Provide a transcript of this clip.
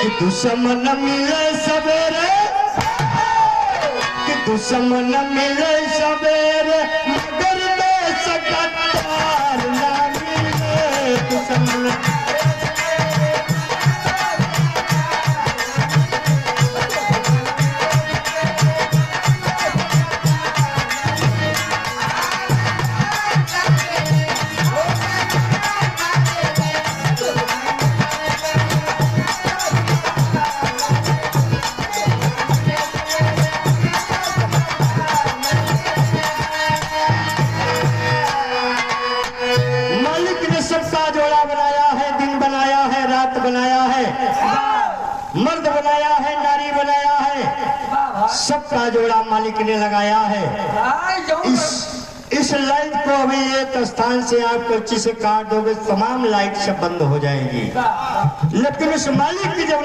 कि दुश्मन मिले सवेरे, कि दुश्मन मिले सवेरे, मगर देश गद्दार ना मिले। दुश्मन जोड़ा बनाया है, दिन बनाया है, रात बनाया है, मर्द बनाया है, नारी बनाया है, सबका जोड़ा मालिक ने लगाया है। इस लाइट को अभी एक स्थान से आप कच्ची से काट दोगे, तमाम लाइट सब बंद हो जाएगी, लेकिन इस मालिक की जब